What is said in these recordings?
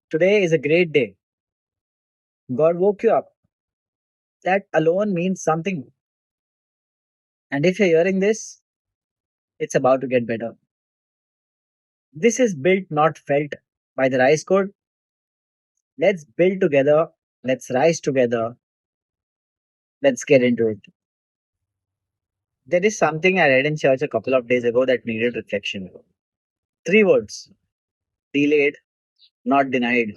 Today is a great day. God woke you up. That alone means something. And if you're hearing this, it's about to get better. This is built, not felt by the Rise Code. Let's build together. Let's rise together. Let's get into it. There is something I read in church a couple of days ago that needed reflection. Three words: delayed, not denied.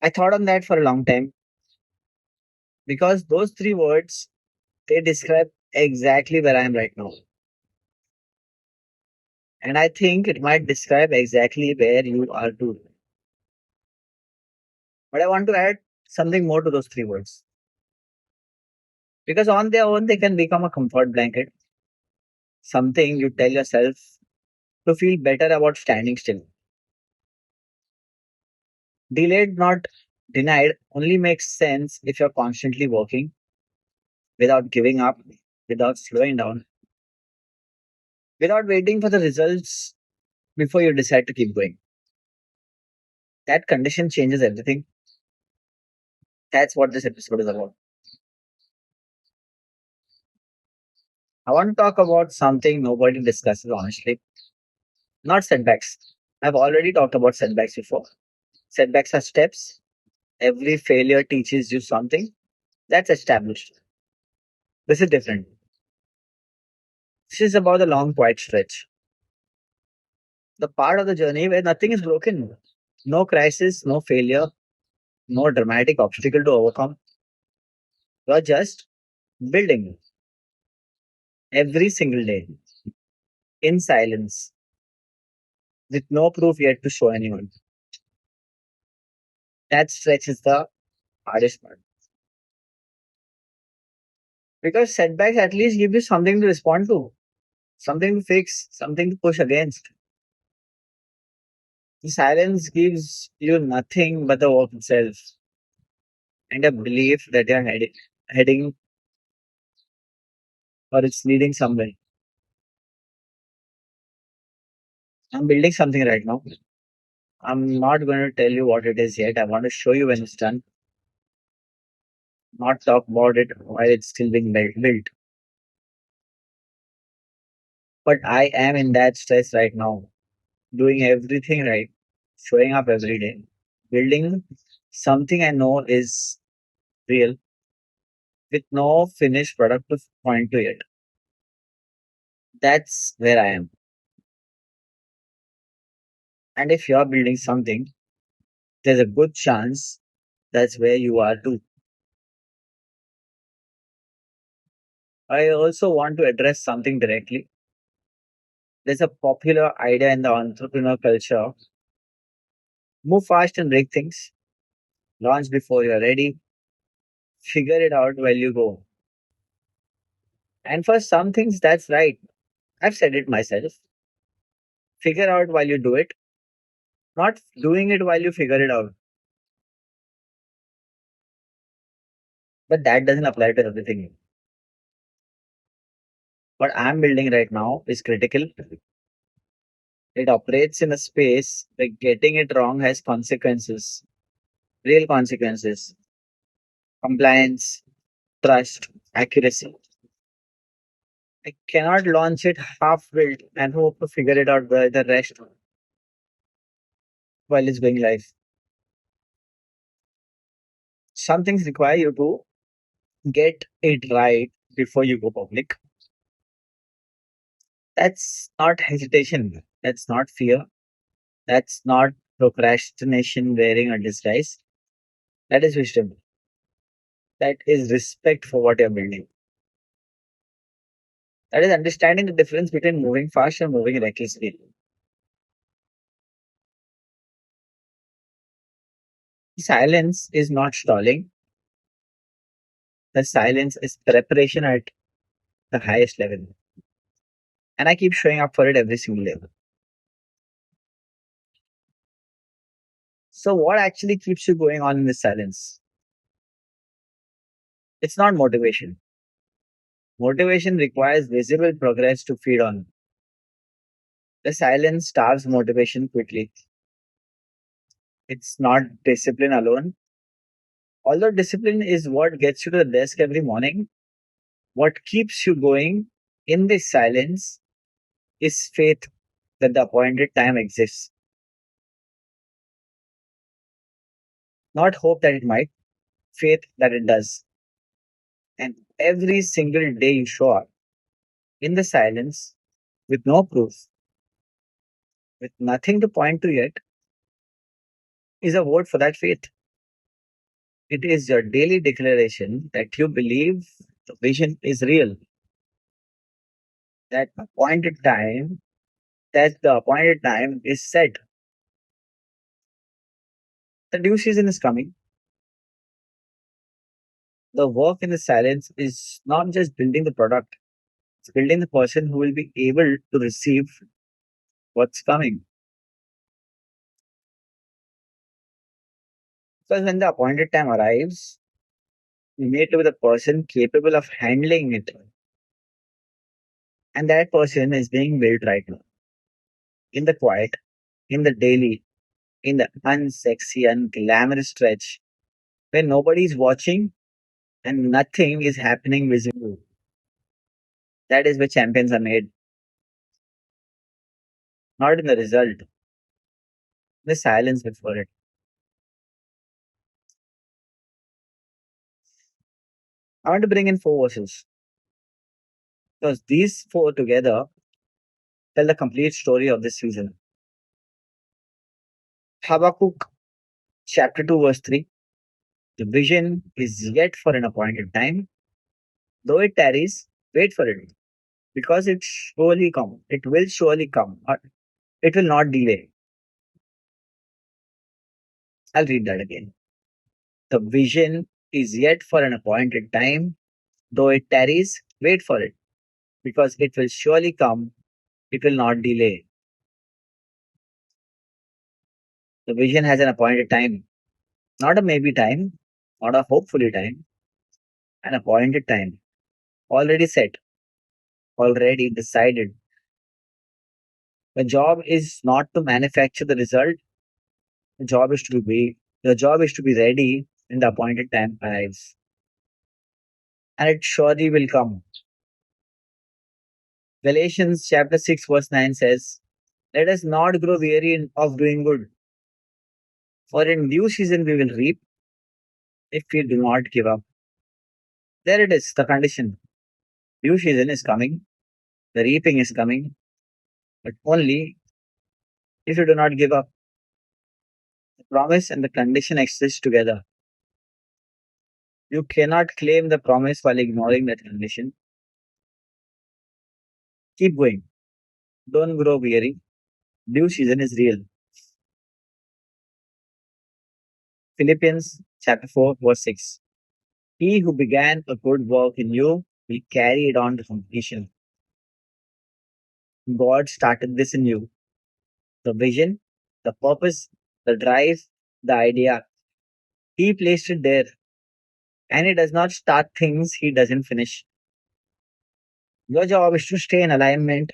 I thought on that for a long time because those three words they describe exactly where I am right now. And I think it might describe exactly where you are too. But I want to add something more to those three words. Because on their own, they can become a comfort blanket, something you tell yourself to feel better about standing still. Delayed, not denied, only makes sense if you're constantly working without giving up, without slowing down, without waiting for the results before you decide to keep going. That condition changes everything. That's what this episode is about. I want to talk about something nobody discusses honestly, not setbacks. I've already talked about setbacks before. Setbacks are steps. Every failure teaches you something. That's established. This is different. This is about the long, quiet stretch. The part of the journey where nothing is broken. No crisis, no failure, no dramatic obstacle to overcome. You're just building every single day in silence with no proof yet to show anyone. That stretch is the hardest part. Because setbacks at least give you something to respond to, something to fix, something to push against. The silence gives you nothing but the work itself and a belief that you're heading or it's leading somewhere. I'm building something right now. I'm not going to tell you what it is yet. I want to show you when it's done, not talk about it while it's still being built. But I am in that stress right now, doing everything right, showing up every day, building something I know is real with no finished product to point to yet. That's where I am. And if you're building something, there's a good chance that's where you are too. I also want to address something directly. There's a popular idea in the entrepreneur culture: move fast and break things, launch before you're ready, figure it out while you go. And for some things, that's right. I've said it myself. Figure out while you do it, not doing it while you figure it out. But that doesn't apply to everything. What I'm building right now is critical. It operates in a space where getting it wrong has consequences, real consequences: compliance, trust, accuracy. I cannot launch it half built and hope to figure it out by the rest while it's going live. Some things require you to get it right before you go public. That's not hesitation. That's not fear. That's not procrastination wearing a disguise. That is wisdom. That is respect for what you're building. That is understanding the difference between moving fast and moving recklessly. Silence is not stalling. The silence is preparation at the highest level. And I keep showing up for it every single day. So, what actually keeps you going on in this silence? It's not motivation. Motivation requires visible progress to feed on. The silence starves motivation quickly. It's not discipline alone. Although discipline is what gets you to the desk every morning, what keeps you going in this silence is faith that the appointed time exists, not hope that it might, faith that it does. And every single day you show up in the silence with no proof, with nothing to point to yet, is a vote for that faith. It is your daily declaration that you believe the vision is real, that appointed time, that the appointed time is set. The due season is coming. The work in the silence is not just building the product, it's building the person who will be able to receive what's coming. Because when the appointed time arrives, you meet with a person capable of handling it. And that person is being built right now in the quiet, in the daily, in the unsexy, unglamorous stretch where nobody's watching and nothing is happening visibly. That is where champions are made, not in the result, the silence before it. I want to bring in four verses because these four together tell the complete story of this season. Habakkuk chapter 2, verse 3. The vision is yet for an appointed time. Though it tarries, wait for it, because it surely come. It will surely come. It will not delay. I'll read that again. The vision is yet for an appointed time. Though it tarries, wait for it, because it will surely come. It will not delay. The vision has an appointed time, not a maybe time, not a hopefully time, an appointed time, already set, already decided. The job is not to manufacture the result. The job is to be the job is to be ready when the appointed time arrives. And it surely will come. Galatians chapter 6 verse 9 says, let us not grow weary of doing good, for in due season we will reap if we do not give up. There it is, the condition. Due season is coming, the reaping is coming, but only if you do not give up. The promise and the condition exist together. You cannot claim the promise while ignoring that condition. Keep going. Don't grow weary. Due season is real. Philippians chapter 4, verse 6. He who began a good work in you will carry it on to completion. God started this in you. The vision, the purpose, the drive, the idea. He placed it there. And he does not start things he doesn't finish. Your job is to stay in alignment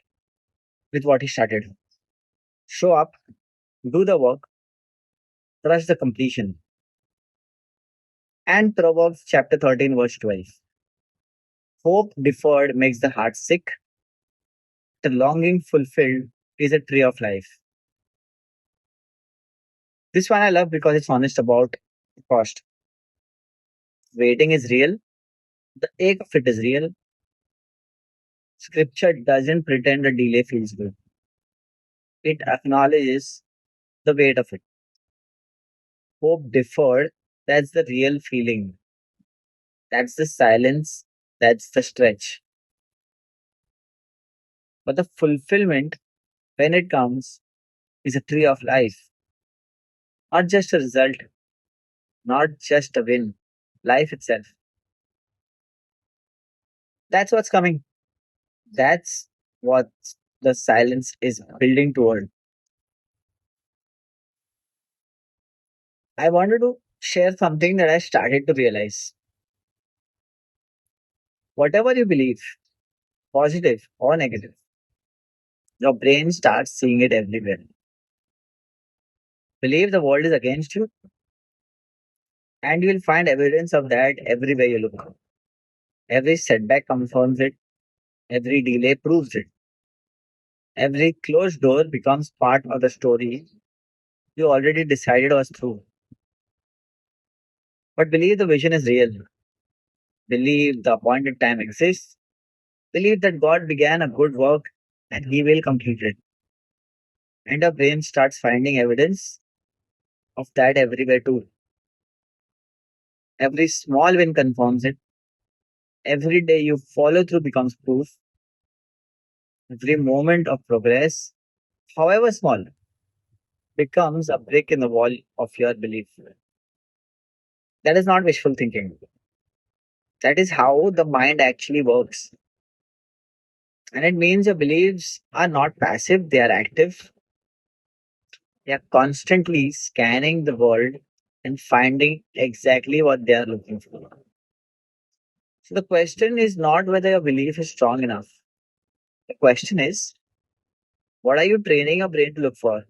with what he started. Show up, do the work, trust the completion. And Proverbs chapter 13, verse 12. Hope deferred makes the heart sick. The longing fulfilled is a tree of life. This one I love because it's honest about the cost. Waiting is real. The ache of it is real. Scripture doesn't pretend a delay feels good. It acknowledges the weight of it. Hope deferred, that's the real feeling. That's the silence. That's the stretch. But the fulfillment, when it comes, is a tree of life. Not just a result, not just a win. Life itself. That's what's coming. That's what the silence is building toward. I wanted to share something that I started to realize. Whatever you believe, positive or negative, your brain starts seeing it everywhere. Believe the world is against you, and you will find evidence of that everywhere you look. Every setback confirms it, every delay proves it, every closed door becomes part of the story you already decided was true. But believe the vision is real, believe the appointed time exists, believe that God began a good work and He will complete it. And our brain starts finding evidence of that everywhere too. Every small win confirms it. Every day you follow through becomes proof. Every moment of progress, however small, becomes a brick in the wall of your belief. That is not wishful thinking. That is how the mind actually works. And it means your beliefs are not passive, they are active. They are constantly scanning the world and finding exactly what they are looking for. So the question is not whether your belief is strong enough. The question is, what are you training your brain to look for?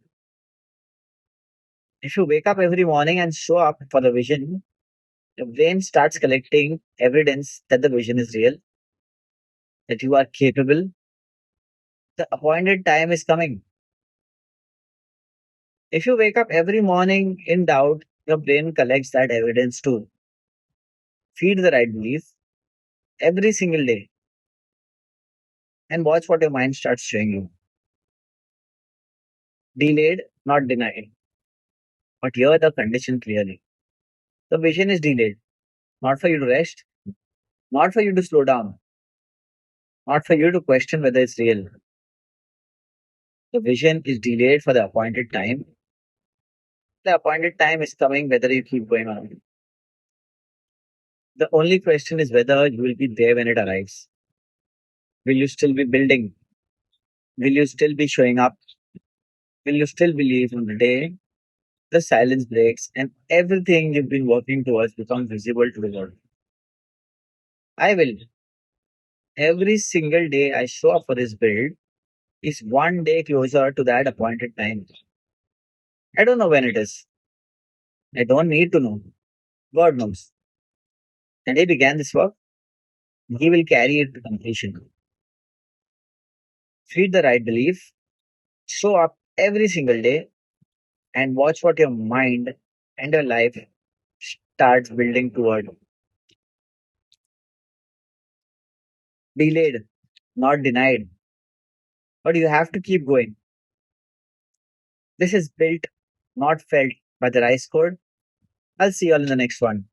If you wake up every morning and show up for the vision, your brain starts collecting evidence that the vision is real, that you are capable, the appointed time is coming. If you wake up every morning in doubt, your brain collects that evidence too. Feed the right belief every single day and watch what your mind starts showing you. Delayed, not denied. But here the condition clearly. The vision is delayed, not for you to rest, not for you to slow down, not for you to question whether it's real. The vision is delayed for the appointed time. The appointed time is coming whether you keep going on. The only question is whether you will be there when it arrives. Will you still be building? Will you still be showing up? Will you still believe on the day the silence breaks and everything you've been working towards becomes visible to the world? I will. Every single day I show up for this build is one day closer to that appointed time. I don't know when it is. I don't need to know. God knows. And He began this work. He will carry it to completion. Feed the right belief. Show up every single day and watch what your mind and your life starts building toward. Delayed, not denied, but you have to keep going. This is built, not felt by the rice code. I'll see you all in the next one.